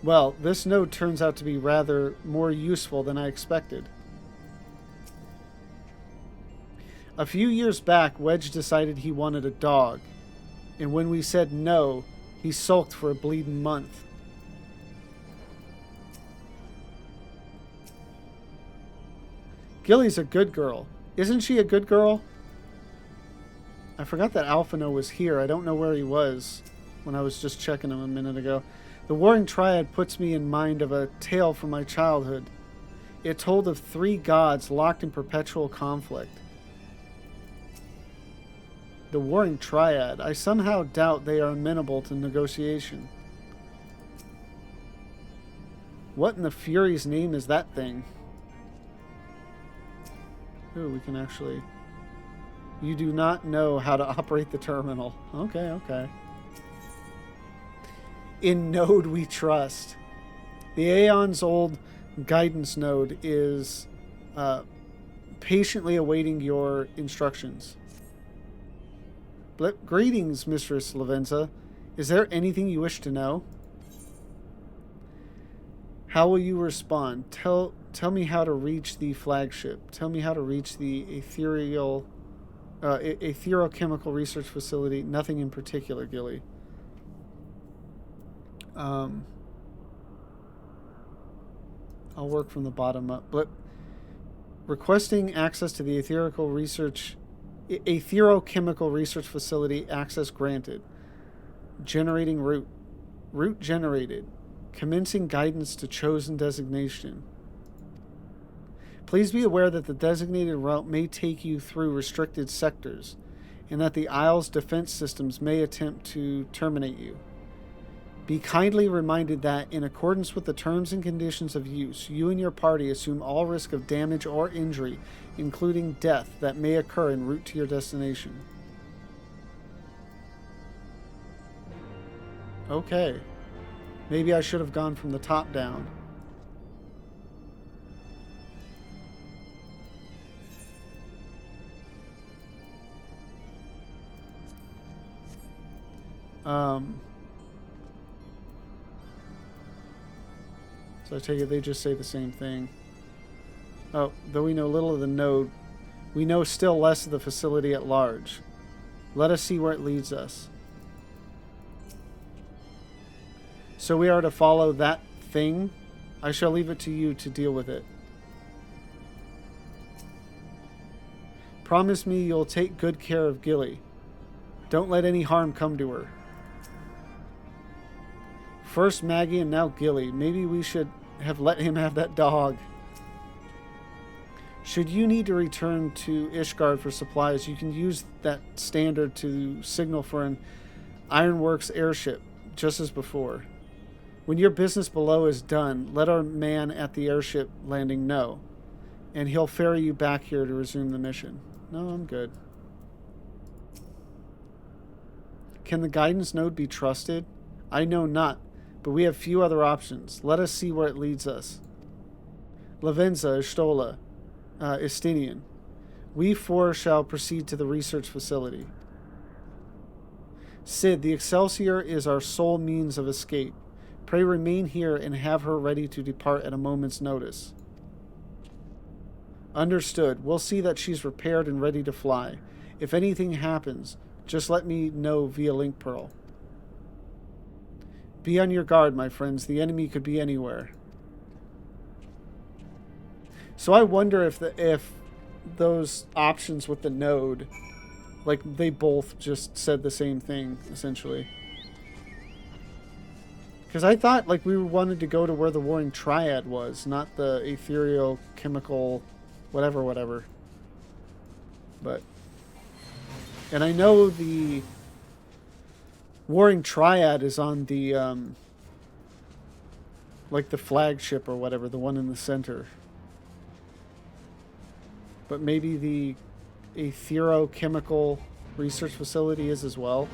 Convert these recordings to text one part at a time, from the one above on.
Well, this node turns out to be rather more useful than I expected. A few years back, Wedge decided he wanted a dog, and when we said no, he sulked for a bleeding month. Gilly's a good girl. Isn't she a good girl? I forgot that Alphino was here. I don't know where he was when I was just checking him a minute ago. The Warring Triad puts me in mind of a tale from my childhood. It told of 3 gods locked in perpetual conflict. The Warring Triad. I somehow doubt they are amenable to negotiation. What in the Fury's name is that thing? Ooh, we can actually... You do not know how to operate the terminal. Okay, okay. In node we trust. The Aeon's old guidance node is patiently awaiting your instructions. Greetings, Mistress Lavenza. Is there anything you wish to know? How will you respond? Tell me how to reach the flagship. Tell me how to reach the etherochemical research facility. Nothing in particular, Gilly. I'll work from the bottom up. But requesting access to the etherochemical research facility. Access granted. Generating route. Route generated. Commencing guidance to chosen designation. Please be aware that the designated route may take you through restricted sectors, and that the Isle's defense systems may attempt to terminate you. Be kindly reminded that, in accordance with the terms and conditions of use, you and your party assume all risk of damage or injury, including death, that may occur en route to your destination. Okay. Maybe I should have gone from the top down. So I take it they just say the same thing. Oh, though we know little of the node, we know still less of the facility at large. Let us see where it leads us. So we are to follow that thing? I shall leave it to you to deal with it. Promise me you'll take good care of Gilly. Don't let any harm come to her. First Maggie and now Gilly. Maybe we should have let him have that dog. Should you need to return to Ishgard for supplies, you can use that standard to signal for an Ironworks airship, just as before. When your business below is done, let our man at the airship landing know, and he'll ferry you back here to resume the mission. No, I'm good. Can the guidance node be trusted? I know not, but we have few other options. Let us see where it leads us. Lavenza, Ishtola, Estinian. We 4 shall proceed to the research facility. Sid, the Excelsior is our sole means of escape. Pray remain here and have her ready to depart at a moment's notice. Understood. We'll see that she's repaired and ready to fly. If anything happens, just let me know via Link Pearl. Be on your guard, my friends. The enemy could be anywhere. So I wonder if those options with the node, like, they both just said the same thing, essentially. Because I thought, like, we wanted to go to where the Warring Triad was, not the ethereal chemical whatever. But... And I know the Warring Triad is on the, like, the flagship or whatever, the one in the center. But maybe the etherochemical research facility is as well.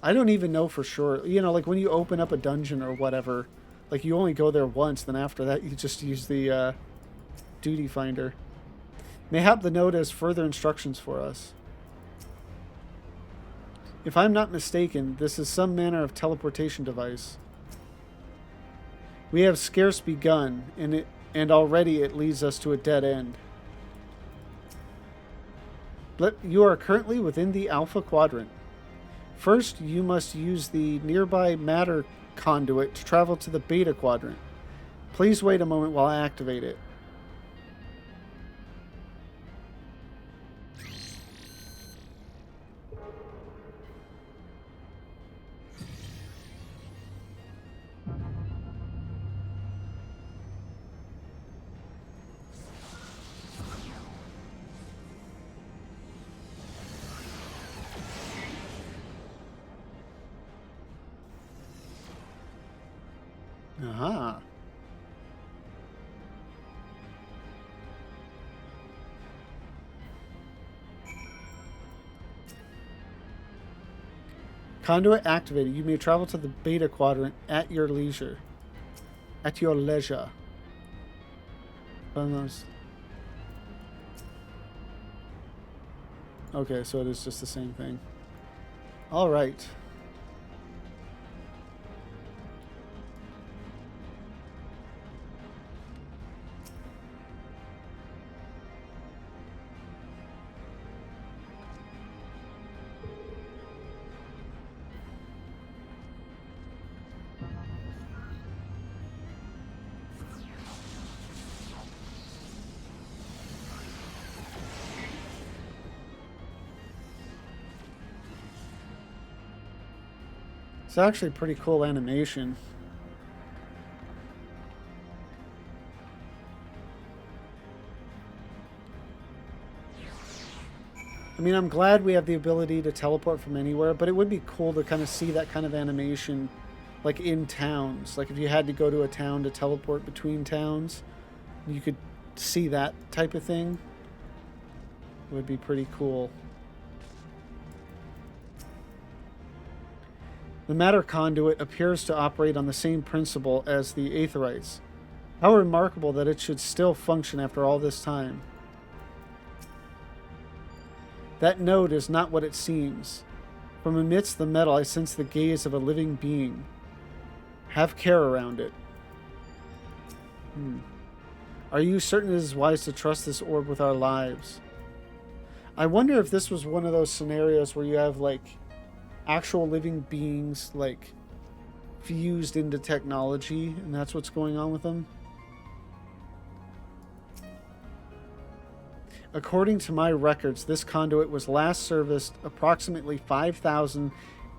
I don't even know for sure. You know, like when you open up a dungeon or whatever, like you only go there once, then after that you just use the duty finder. Mayhap the node has further instructions for us. If I'm not mistaken, this is some manner of teleportation device. We have scarce begun, and already it leads us to a dead end. You are currently within the Alpha Quadrant. First, you must use the nearby matter conduit to travel to the Beta Quadrant. Please wait a moment while I activate it. Aha. Conduit activated. You may travel to the Beta Quadrant at your leisure. At your leisure. Okay, so it is just the same thing. All right. It's actually a pretty cool animation. I mean, I'm glad we have the ability to teleport from anywhere, but it would be cool to kind of see that kind of animation, like in towns. Like if you had to go to a town to teleport between towns, you could see that type of thing. It would be pretty cool. The matter conduit appears to operate on the same principle as the aetherites. How remarkable that it should still function after all this time. That node is not what it seems. From amidst the metal, I sense the gaze of a living being. Have care around it. Are you certain it is wise to trust this orb with our lives? I wonder if this was one of those scenarios where you have, like, actual living beings, like, fused into technology, and that's what's going on with them. According to my records, this conduit was last serviced approximately 5,000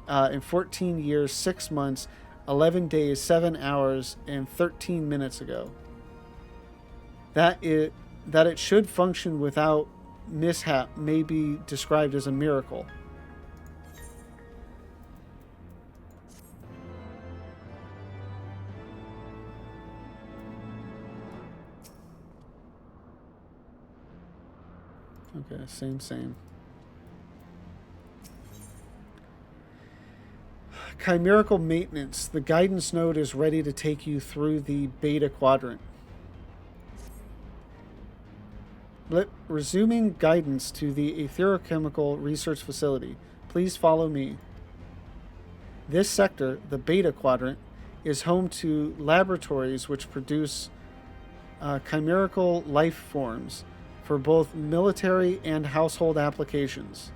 in 14 years, 6 months, 11 days, 7 hours, and 13 minutes ago. That it should function without mishap may be described as a miracle. Okay, same. Chimerical maintenance. The guidance node is ready to take you through the Beta Quadrant. Resuming guidance to the Etherochemical Research Facility. Please follow me. This sector, the Beta Quadrant, is home to laboratories which produce chimerical life forms for both military and household applications.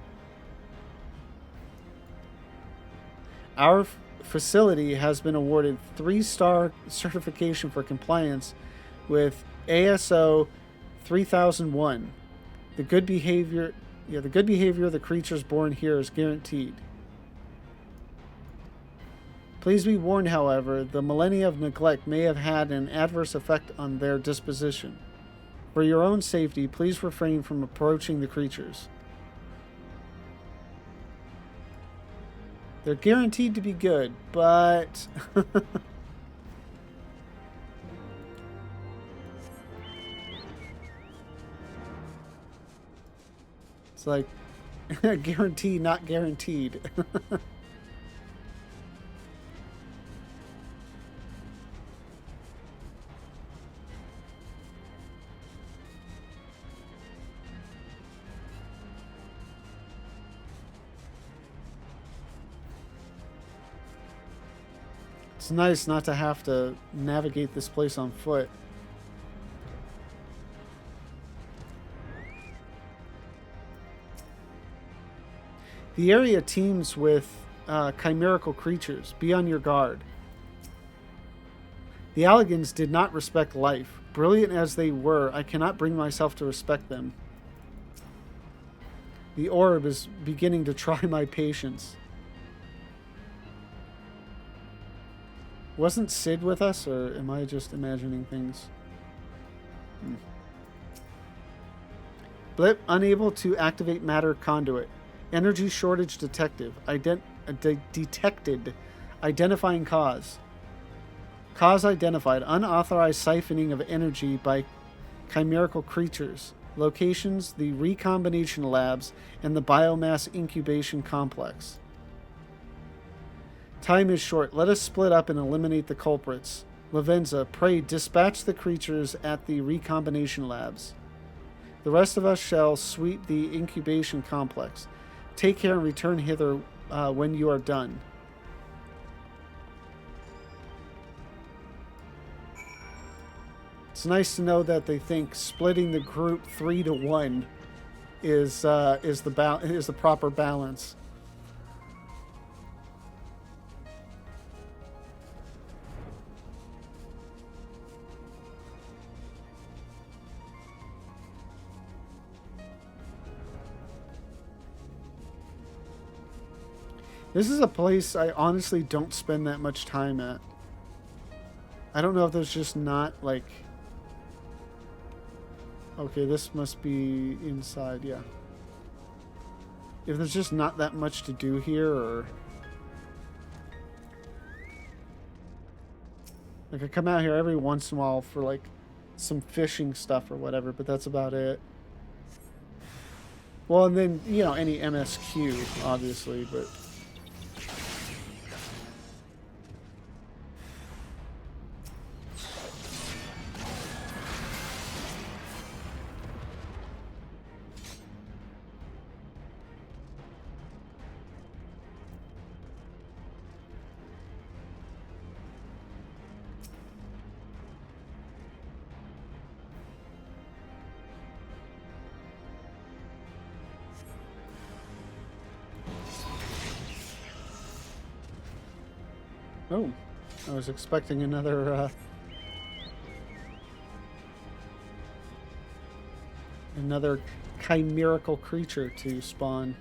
Our facility has been awarded 3-star certification for compliance with ASO 3001. The good behavior of the creatures born here is guaranteed. Please be warned, however, the millennia of neglect may have had an adverse effect on their disposition. For your own safety, please refrain from approaching the creatures. They're guaranteed to be good, but... it's like, guarantee, not guaranteed. It's nice not to have to navigate this place on foot. The area teems with chimerical creatures. Be on your guard. The Alligans did not respect life. Brilliant as they were, I cannot bring myself to respect them. The orb is beginning to try my patience. Wasn't Sid with us, or am I just imagining things? Blip, unable to activate matter conduit. Energy shortage detective. Detected. Identifying cause. Cause identified. Unauthorized siphoning of energy by chimerical creatures. Locations, the recombination labs, and the biomass incubation complex. Time is short. Let us split up and eliminate the culprits. Lavenza, pray dispatch the creatures at the recombination labs. The rest of us shall sweep the incubation complex. Take care and return hither when you are done. It's nice to know that they think splitting the group 3-1 is the proper balance. This is a place I honestly don't spend that much time at. I don't know if there's just not, like... Okay, this must be inside, yeah. If there's just not that much to do here, or... Like, I come out here every once in a while for, like, some fishing stuff or whatever, but that's about it. Well, and then, you know, any MSQ, obviously, but... Oh, I was expecting another chimerical creature to spawn.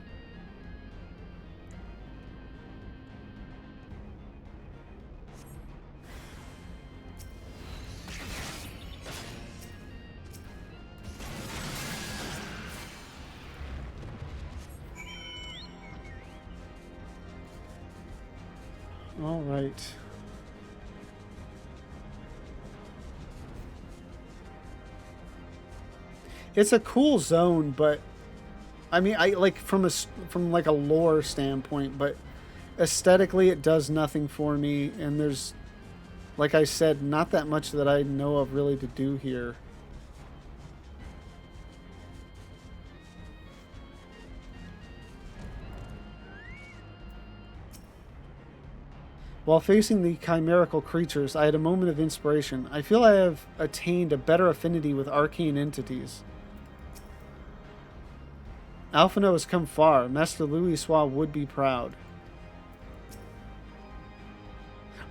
All right. It's a cool zone, but I mean, I like from like a lore standpoint, but aesthetically it does nothing for me, and there's, like I said, not that much that I know of really to do here. While facing the chimerical creatures, I had a moment of inspiration. I feel I have attained a better affinity with arcane entities. Alphino has come far. Master Louisoix would be proud.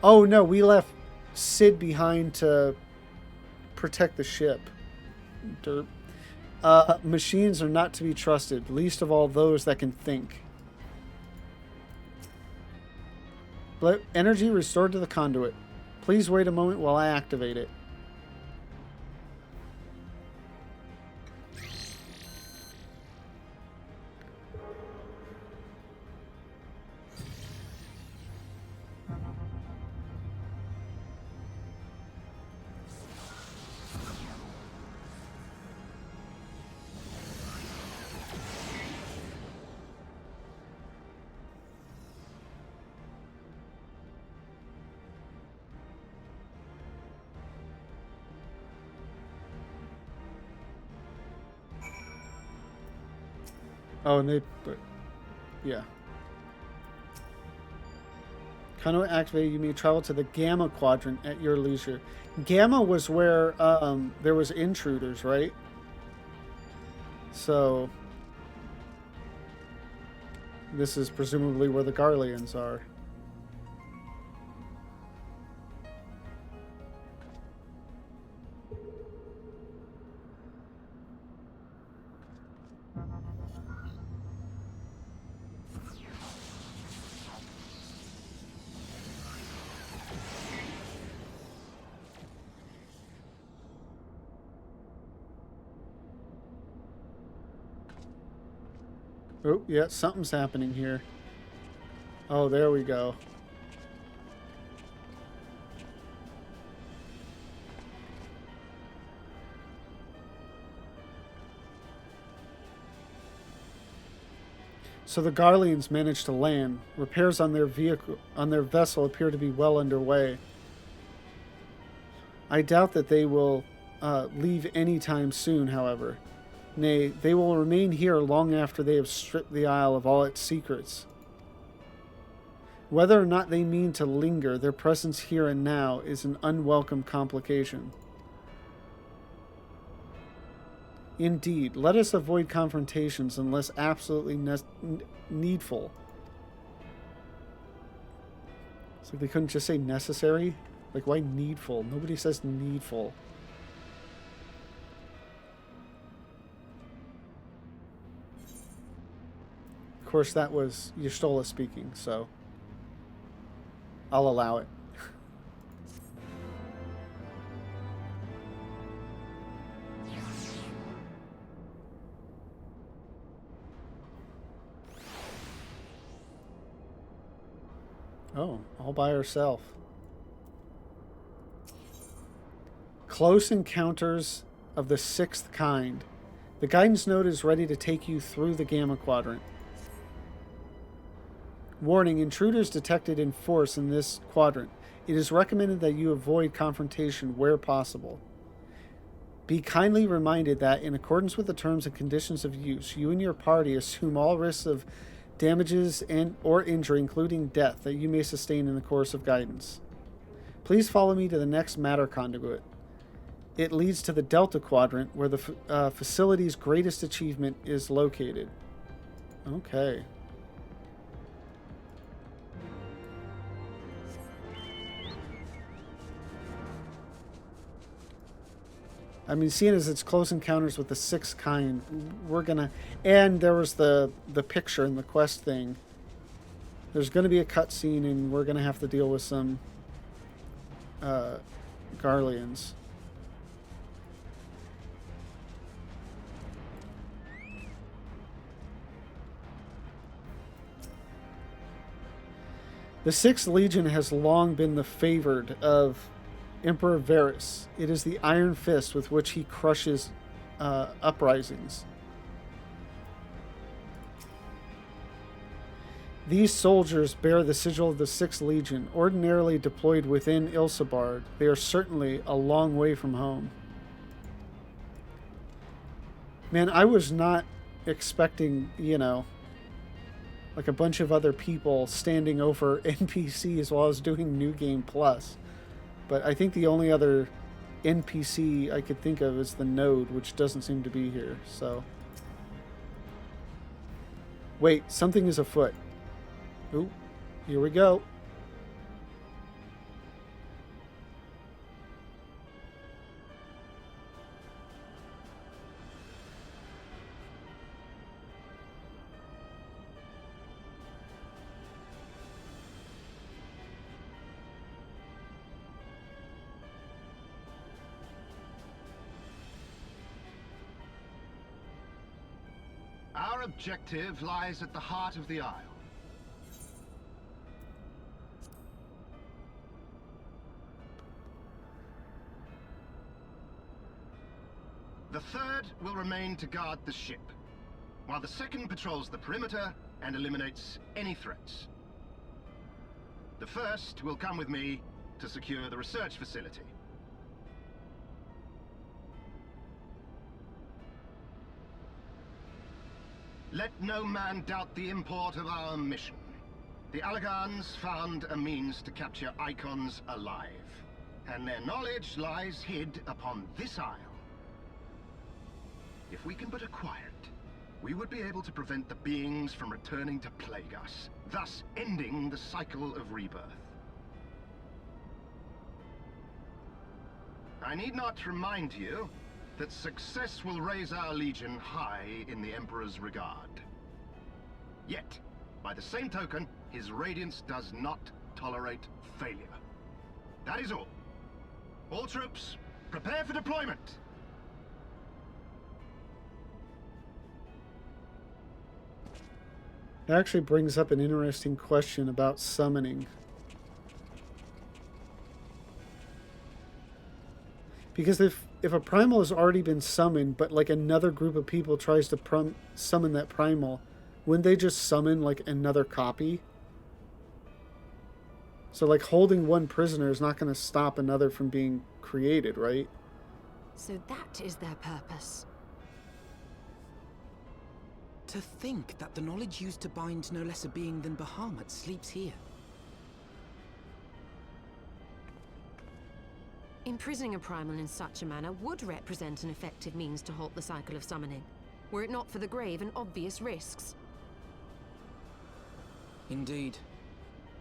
Oh no, we left Sid behind to protect the ship. Derp. Machines are not to be trusted, least of all those that can think. Energy restored to the conduit. Please wait a moment while I activate it. Oh, and they... But, yeah. Conduit activated. You may travel to the Gamma Quadrant at your leisure. Gamma was where there was intruders, right? So this is presumably where the Garleans are. Oh, yeah, something's happening here. Oh, there we go. So the Garleans managed to land. Repairs on their vessel appear to be well underway. I doubt that they will leave any time soon, however. Nay, they will remain here long after they have stripped the Isle of all its secrets. Whether or not they mean to linger, their presence here and now is an unwelcome complication. Indeed, let us avoid confrontations unless absolutely needful. It's like they couldn't just say necessary. Like, why needful? Nobody says needful. Of course, that was Y'shtola speaking, so I'll allow it. Oh, all by herself. Close encounters of the sixth kind. The guidance node is ready to take you through the Gamma Quadrant. Warning, intruders detected in force in this quadrant. It is recommended that you avoid confrontation where possible. Be kindly reminded that, in accordance with the terms and conditions of use, you and your party assume all risks of damages or injury, including death, that you may sustain in the course of guidance. Please follow me to the next matter conduit. It leads to the Delta Quadrant, where the facility's greatest achievement is located. Okay. I mean, seeing as it's close encounters with the sixth kind, we're gonna... And there was the picture and the quest thing. There's gonna be a cutscene, and we're gonna have to deal with some Garleans. The Sixth Legion has long been the favored of Emperor Varus. It is the iron fist with which he crushes uprisings. These soldiers bear the sigil of the Sixth Legion, ordinarily deployed within Ilsabard. They are certainly a long way from home. Man, I was not expecting, you know, like a bunch of other people standing over NPCs while I was doing New Game Plus. But I think the only other NPC I could think of is the node, which doesn't seem to be here, so... Wait, something is afoot. Ooh, here we go. Our objective lies at the heart of the Isle. The third will remain to guard the ship, while the second patrols the perimeter and eliminates any threats. The first will come with me to secure the research facility. Let no man doubt the import of our mission. The Allagans found a means to capture icons alive, and their knowledge lies hid upon this isle. If we can but acquire it, we would be able to prevent the beings from returning to plague us, thus ending the cycle of rebirth. I need not remind you that success will raise our legion high in the Emperor's regard. Yet, by the same token, his radiance does not tolerate failure. That is all. All troops, prepare for deployment! That actually brings up an interesting question about summoning. Because if a primal has already been summoned, but like another group of people tries to summon that primal, wouldn't they just summon like another copy? So like holding one prisoner is not going to stop another from being created, right? So that is their purpose. To think that the knowledge used to bind no less a being than Bahamut sleeps here. Imprisoning a primal in such a manner would represent an effective means to halt the cycle of summoning, were it not for the grave and obvious risks. Indeed.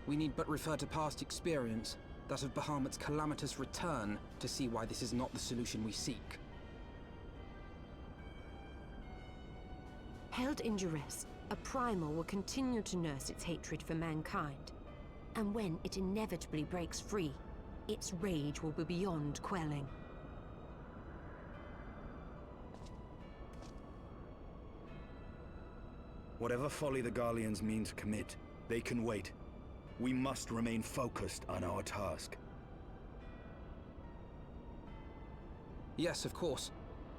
We need but refer to past experience, that of Bahamut's calamitous return, to see why this is not the solution we seek. Held in duress, a primal will continue to nurse its hatred for mankind. And when it inevitably breaks free, its rage will be beyond quelling. Whatever folly the Garleans mean to commit, they can wait. We must remain focused on our task. Yes, of course.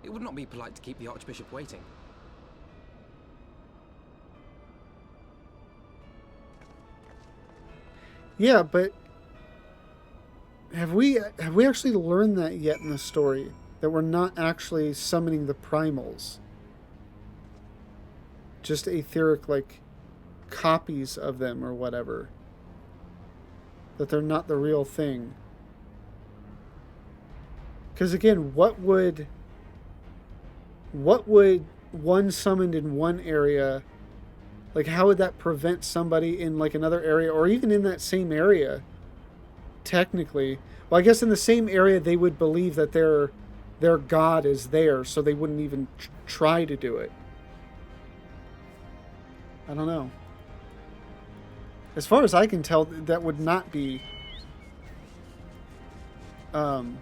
It would not be polite to keep the Archbishop waiting. Yeah, but have we actually learned that yet in the story? That we're not actually summoning the primals. Just etheric, like, copies of them or whatever. That they're not the real thing. Because again, what would one summoned in one area, like how would that prevent somebody in like another area or even in that same area? Technically, well, I guess in the same area they would believe that their god is there, so they wouldn't even try to do it. I don't know. As far as I can tell, that would not be an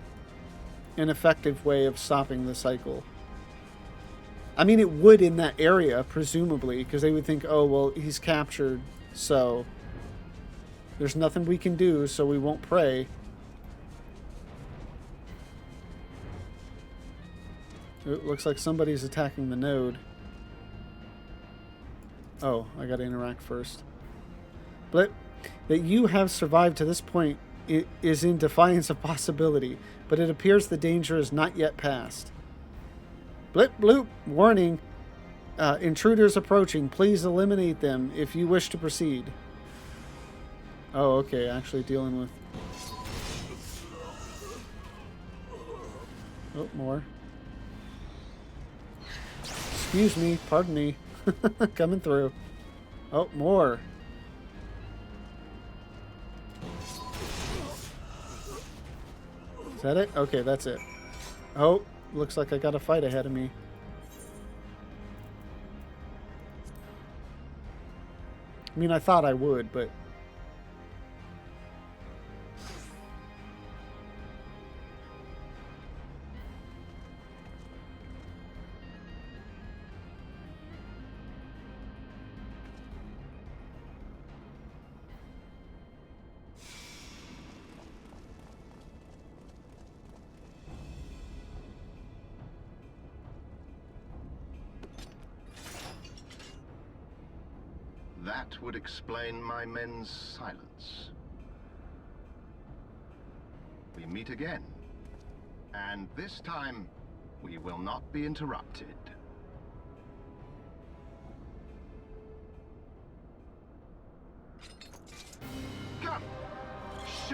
effective way of stopping the cycle. I mean, it would in that area, presumably, because they would think, oh, well, he's captured, so there's nothing we can do, so we won't pray. It looks like somebody's attacking the node. Oh, I gotta interact first. But that you have survived to this point is in defiance of possibility, but it appears the danger is not yet past. Blip bloop, warning. Intruders approaching. Please eliminate them if you wish to proceed. Oh, okay, actually dealing with... Oh, more. Excuse me, pardon me. Coming through. Oh, more. Is that it? Okay, that's it. Oh, looks like I got a fight ahead of me. I mean, I thought I would, but... That would explain my men's silence. We meet again, and this time we will not be interrupted.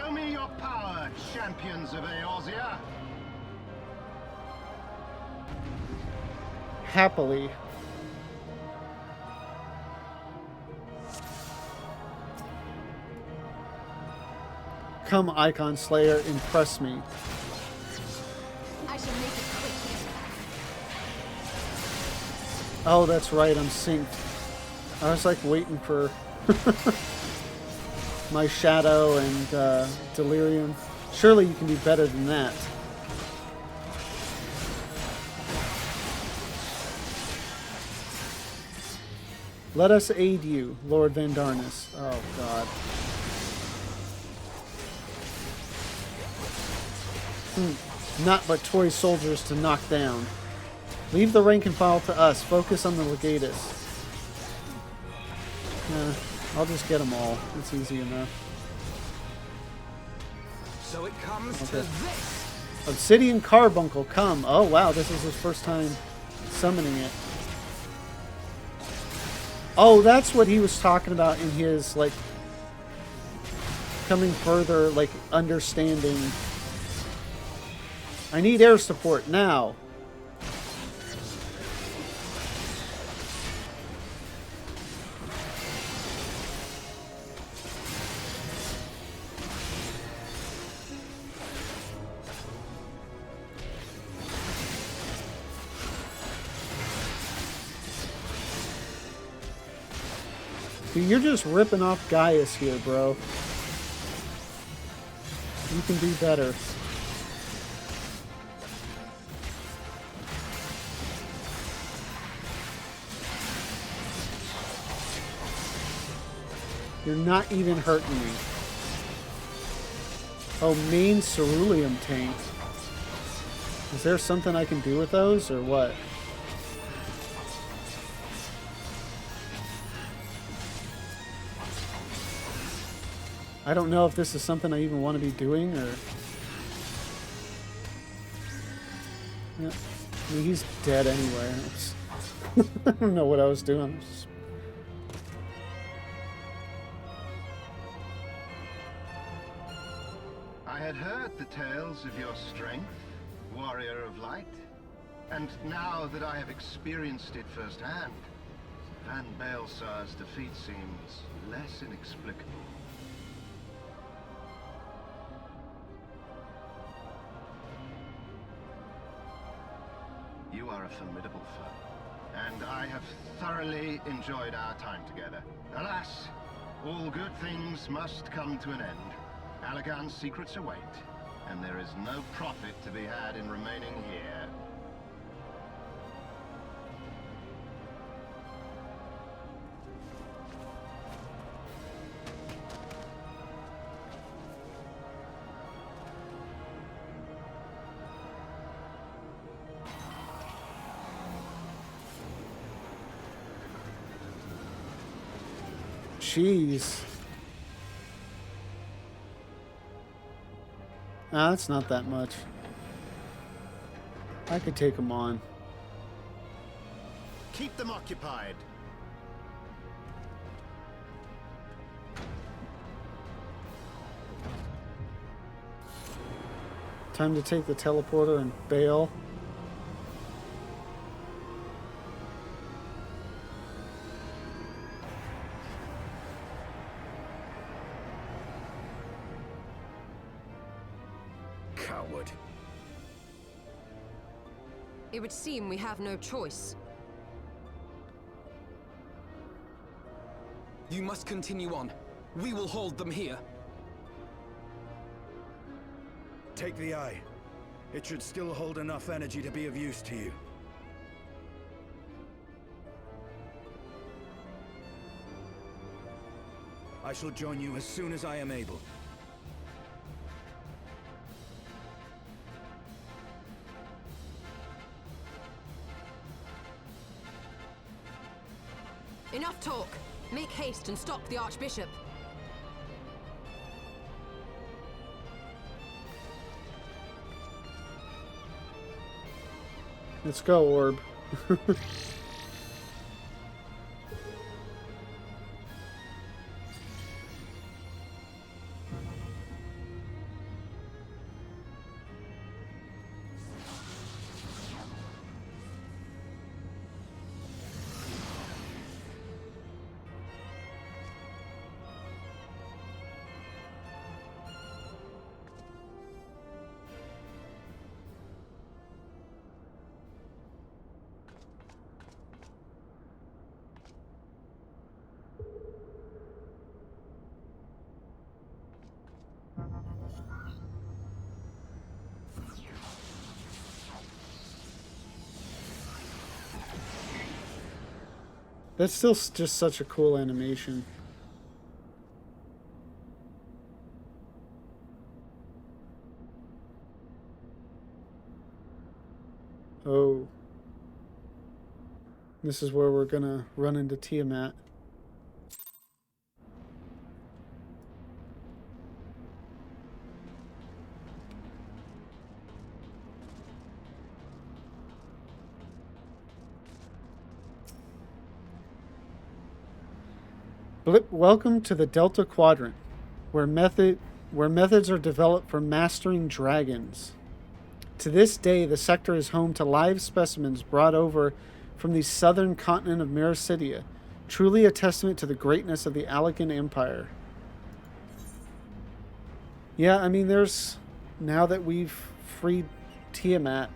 Show me your power, champions of Eorzea. Happily. Come, Icon Slayer, impress me. I shall make it quick. Oh, that's right, I'm synced. I was like waiting for my Shadow and Delirium. Surely you can do better than that. Let us aid you, Lord Vandarnus. Oh, God. Not but toy soldiers to knock down. Leave the rank and file to us. Focus on the Legatus. I'll just get them all. It's easy enough. So it comes to this. Obsidian Carbuncle, come. Oh, wow, this is his first time summoning it. Oh, that's what he was talking about in his, like, coming further, like, understanding. I need air support now. Dude, you're just ripping off Gaius here, bro. You can do better. You're not even hurting me. Oh, main ceruleum tank. Is there something I can do with those, or what? I don't know if this is something I even want to be doing, or... Yeah. I mean, he's dead anyway. I don't know what I was doing. I had heard the tales of your strength, warrior of light. And now that I have experienced it firsthand, Van Baelsar's defeat seems less inexplicable. You are a formidable foe, and I have thoroughly enjoyed our time together. Alas, all good things must come to an end. Allagan's secrets await, and there is no profit to be had in remaining here. Jeez. Nah, that's not that much. I could take them on. Keep them occupied. Time to take the teleporter and bail. Coward. It would seem we have no choice. You must continue on. We will hold them here. Take the eye. It should still hold enough energy to be of use to you. I shall join you as soon as I am able. Enough talk. Make haste and stop the Archbishop. Let's go, Orb. That's still just such a cool animation. Oh. This is where we're gonna run into Tiamat. Welcome to the Delta Quadrant, where methods are developed for mastering dragons. To this day, the sector is home to live specimens brought over from the southern continent of Mericidia, truly a testament to the greatness of the Alakan Empire. Yeah, I mean, now that we've freed Tiamat,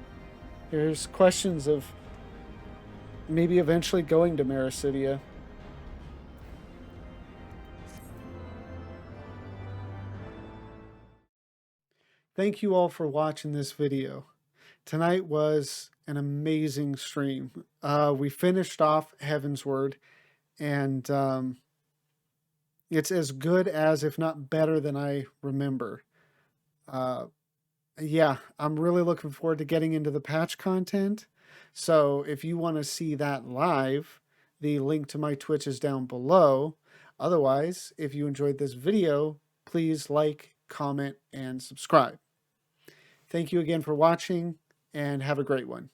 there's questions of maybe eventually going to Mericidia. Thank you all for watching this video. Tonight was an amazing stream. We finished off Heavensward, and it's as good as, if not better than I remember. Yeah, I'm really looking forward to getting into the patch content. So if you want to see that live, the link to my Twitch is down below. Otherwise, if you enjoyed this video, please like, comment, and subscribe. Thank you again for watching, and have a great one.